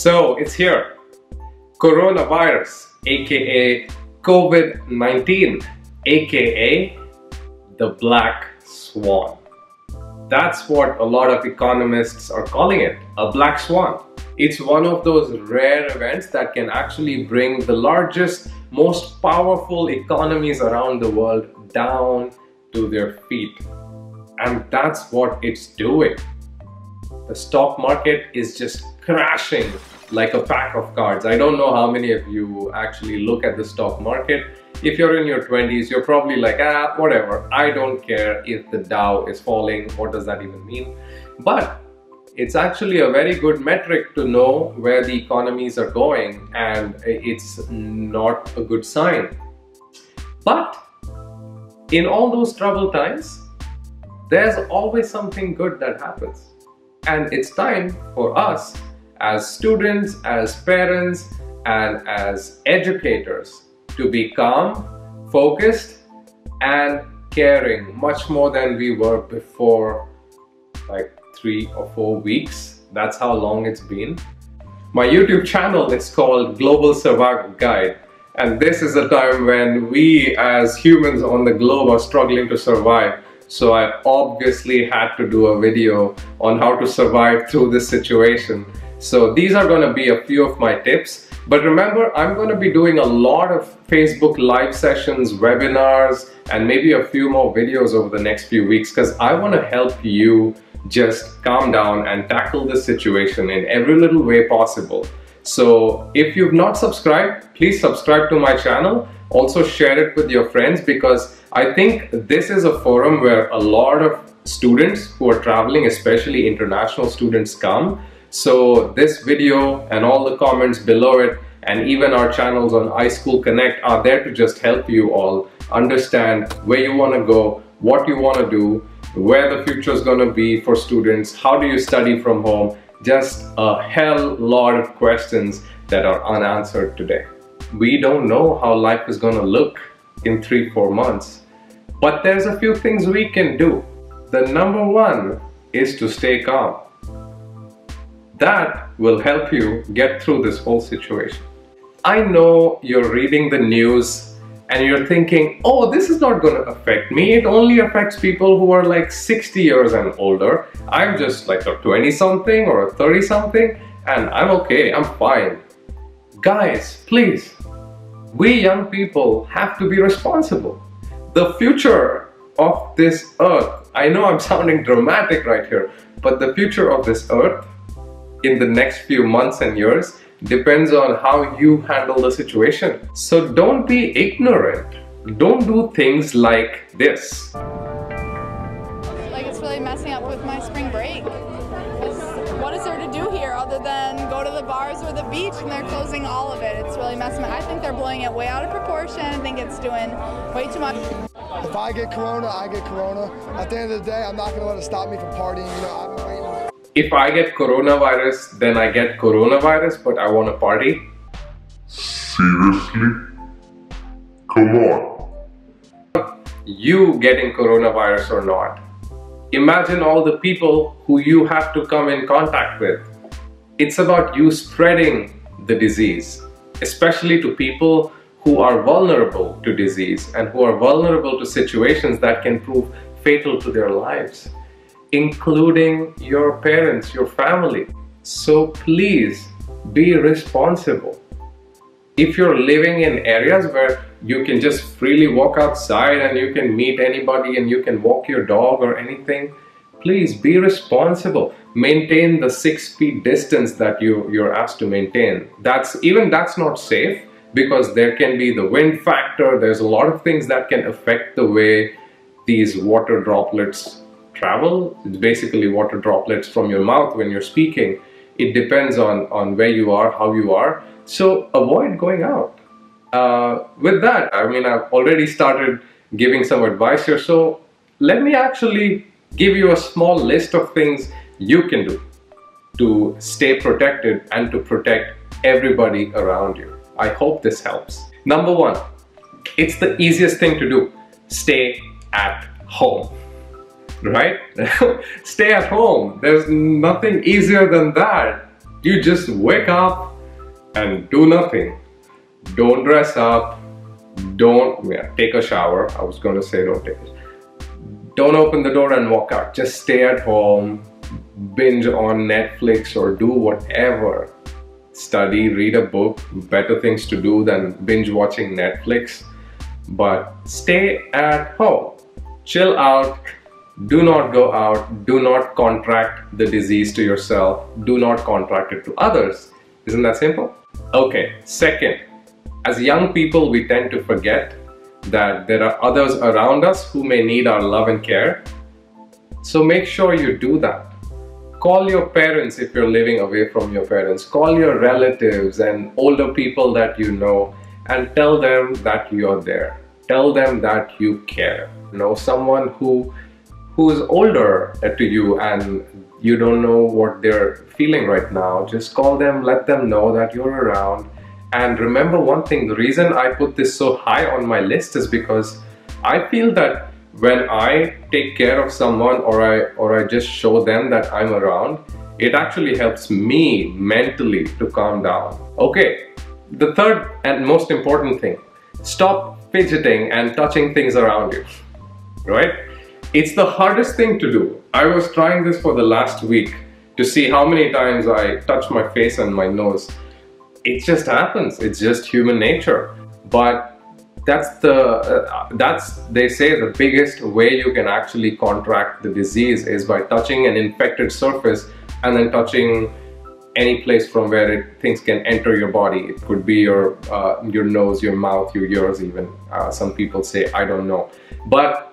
So it's here. Coronavirus, aka COVID-19, aka the Black Swan. That's what a lot of economists are calling it, a black swan. It's one of those rare events that can actually bring the largest, most powerful economies around the world down to their feet. And that's what it's doing. The stock market is just crashing like a pack of cards. I don't know how many of you actually look at the stock market. If you're in your 20s, you're probably like, whatever, I don't care if the Dow is falling, what does that even mean? But it's actually a very good metric to know where the economies are going, and it's not a good sign. But in all those troubled times, there's always something good that happens. And it's time for us as students, as parents, and as educators to be calm, focused, and caring much more than we were before, like 3 or 4 weeks. That's how long it's been. My YouTube channel is called Global Survival Guide, and this is a time when we as humans on the globe are struggling to survive. So I obviously had to do a video on how to survive through this situation. So these are going to be a few of my tips. But remember, I'm going to be doing a lot of Facebook live sessions, webinars, and maybe a few more videos over the next few weeks, because I want to help you just calm down and tackle this situation in every little way possible. So if you've not subscribed, please subscribe to my channel. Also share it with your friends, because I think this is a forum where a lot of students who are traveling, especially international students, come. So this video and all the comments below it, and even our channels on iSchool Connect, are there to just help you all understand where you want to go, what you want to do, where the future is going to be for students, how do you study from home. Just a hell lot of questions that are unanswered today. We don't know how life is going to look in 3-4 months, but there's a few things we can do. The number one is to stay calm. That will help you get through this whole situation. I know you're reading the news and you're thinking, oh, this is not going to affect me. It only affects people who are like 60 years and older. I'm just like a 20-something or a 30-something and I'm okay, I'm fine. Guys, please, we young people have to be responsible. The future of this earth, I know I'm sounding dramatic right here, but the future of this earth in the next few months and years depends on how you handle the situation. So don't be ignorant. Don't do things like this. Like, it's really messing up with my spring break. What is there to do here other than go to the bars or the beach, and they're closing all of it? It's really messing up. I think they're blowing it way out of proportion. I think it's doing way too much. If I get corona, I get corona. At the end of the day, I'm not going to let it stop me from partying. You know, I've been waiting. If I get coronavirus, then I get coronavirus, but I want to party? Seriously? Come on. You getting coronavirus or not, imagine all the people who you have to come in contact with. It's about you spreading the disease, especially to people who are vulnerable to disease and who are vulnerable to situations that can prove fatal to their lives, including your parents, your family. So please be responsible. If you're living in areas where you can just freely walk outside and you can meet anybody and you can walk your dog or anything, please be responsible. Maintain the 6 feet distance that you're asked to maintain. That's not safe, because there can be the wind factor. There's a lot of things that can affect the way these water droplets travel. It's basically water droplets from your mouth when you're speaking. It depends on where you are, how you are. So avoid going out. With that, I mean, I've already started giving some advice here. So let me actually give you a small list of things you can do to stay protected and to protect everybody around you. I hope this helps. Number one, it's the easiest thing to do. Stay at home. Right? Stay at home. There's nothing easier than that. You just wake up and do nothing. Don't dress up. Don't take a shower. I was going to say don't open the door and walk out. Just stay at home, binge on Netflix or do whatever. Study, read a book, better things to do than binge watching Netflix. But stay at home, chill out, do not go out, do not contract the disease to yourself, do not contract it to others. Isn't that simple? Okay, second, as young people we tend to forget that there are others around us who may need our love and care. So make sure you do that. Call your parents if you're living away from your parents. Call your relatives and older people that you know and tell them that you're there. Tell them that you care. You know, someone who's older to you and you don't know what they're feeling right now, just call them, let them know that you're around. And remember one thing, the reason I put this so high on my list is because I feel that when I take care of someone or I just show them that I'm around, it actually helps me mentally to calm down. Okay, the third and most important thing, stop fidgeting and touching things around you, right? It's the hardest thing to do. I was trying this for the last week to see how many times I touch my face and my nose. It just happens. It's just human nature. But they say the biggest way you can actually contract the disease is by touching an infected surface and then touching any place from where things can enter your body. It could be your nose, your mouth, your ears even. Some people say, I don't know. But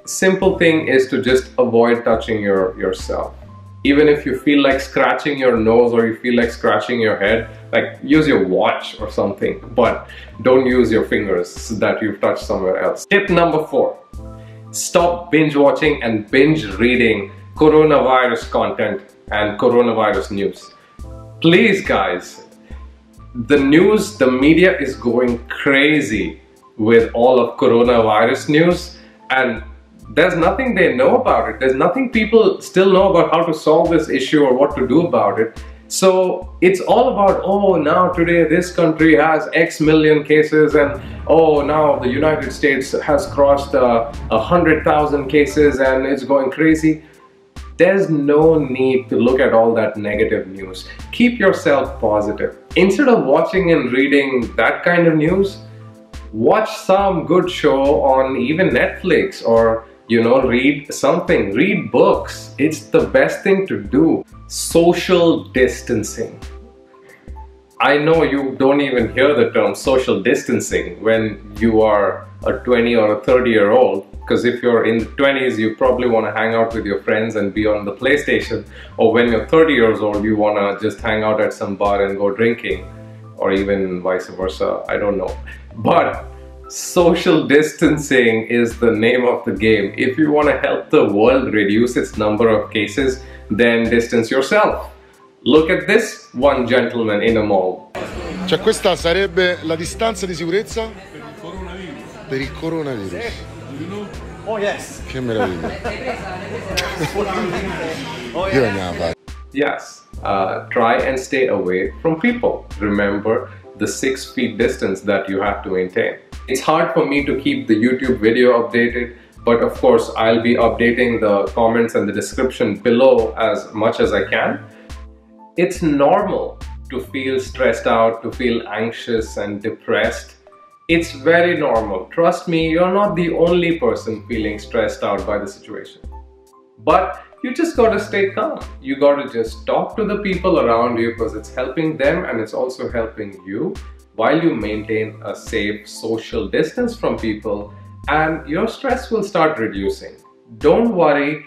simple thing is to just avoid touching yourself. Even if you feel like scratching your nose or you feel like scratching your head, like use your watch or something, but don't use your fingers that you've touched somewhere else. Tip number 4, stop binge watching and binge reading coronavirus content and coronavirus news. Please guys, the news, the media is going crazy with all of coronavirus news and there's nothing they know about it. There's nothing people still know about how to solve this issue or what to do about it. So it's all about, oh, now today this country has X million cases and oh, now the United States has crossed 100,000 cases and it's going crazy. There's no need to look at all that negative news. Keep yourself positive. Instead of watching and reading that kind of news, watch some good show on even Netflix or read something, read books. It's the best thing to do. Social distancing. I know you don't even hear the term social distancing when you are a 20 or a 30-year-old, because if you're in the 20s, you probably want to hang out with your friends and be on the PlayStation, or when you're 30 years old, you want to just hang out at some bar and go drinking, or even vice versa, I don't know. But social distancing is the name of the game. If you want to help the world reduce its number of cases, then distance yourself. Look at this one gentleman in a mall. Cioè questa sarebbe la distanza di sicurezza? Per il coronavirus. Oh yes. Che meraviglia. Io andiamo a fare. Yes, try and stay away from people. Remember the 6 feet distance that you have to maintain. It's hard for me to keep the YouTube video updated, but of course I'll be updating the comments and the description below as much as I can. It's normal to feel stressed out, to feel anxious and depressed. It's very normal. Trust me, you're not the only person feeling stressed out by the situation. But you just gotta stay calm. You gotta just talk to the people around you because it's helping them and it's also helping you while you maintain a safe social distance from people, and your stress will start reducing. Don't worry.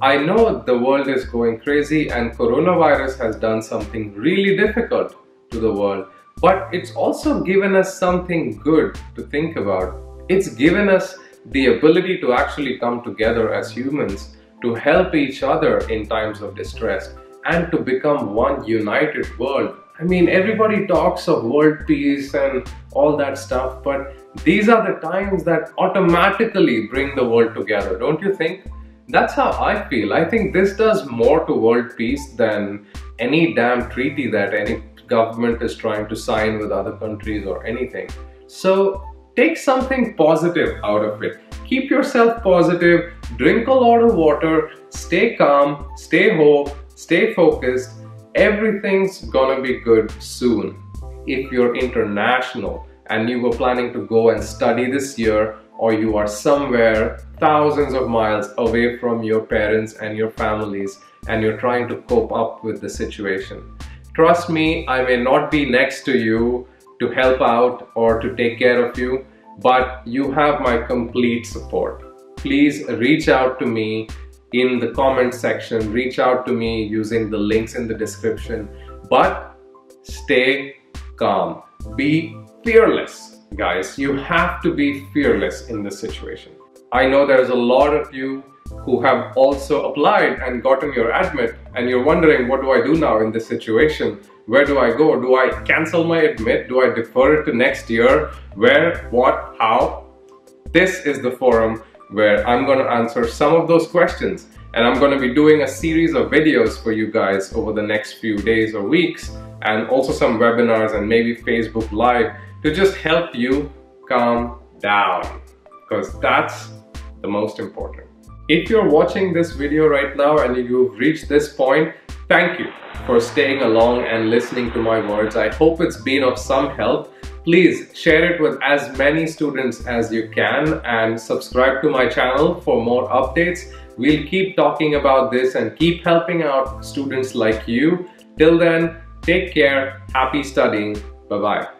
I know the world is going crazy and coronavirus has done something really difficult to the world, but it's also given us something good to think about. It's given us the ability to actually come together as humans to help each other in times of distress and to become one united world. I mean, everybody talks of world peace and all that stuff, but these are the times that automatically bring the world together, don't you think? That's how I feel. I think this does more to world peace than any damn treaty that any government is trying to sign with other countries or anything. So take something positive out of it. Keep yourself positive, drink a lot of water, stay calm, stay hope, stay focused. Everything's gonna be good soon. If you're international and you were planning to go and study this year, or you are somewhere thousands of miles away from your parents and your families and you're trying to cope up with the situation, trust me, I may not be next to you to help out or to take care of you, but you have my complete support. Please reach out to me in the comment section, reach out to me using the links in the description, but stay calm. Be fearless, guys. You have to be fearless in this situation. I know there's a lot of you who have also applied and gotten your admit, and you're wondering, what do I do now in this situation? Where do I go? Do I cancel my admit? Do I defer it to next year? Where, what, how? This is the forum where I'm going to answer some of those questions, and I'm going to be doing a series of videos for you guys over the next few days or weeks, and also some webinars and maybe Facebook Live to just help you calm down, because that's the most important. If you're watching this video right now and you've reached this point, thank you for staying along and listening to my words. I hope it's been of some help. Please share it with as many students as you can and subscribe to my channel for more updates. We'll keep talking about this and keep helping out students like you. Till then, take care, happy studying, bye-bye.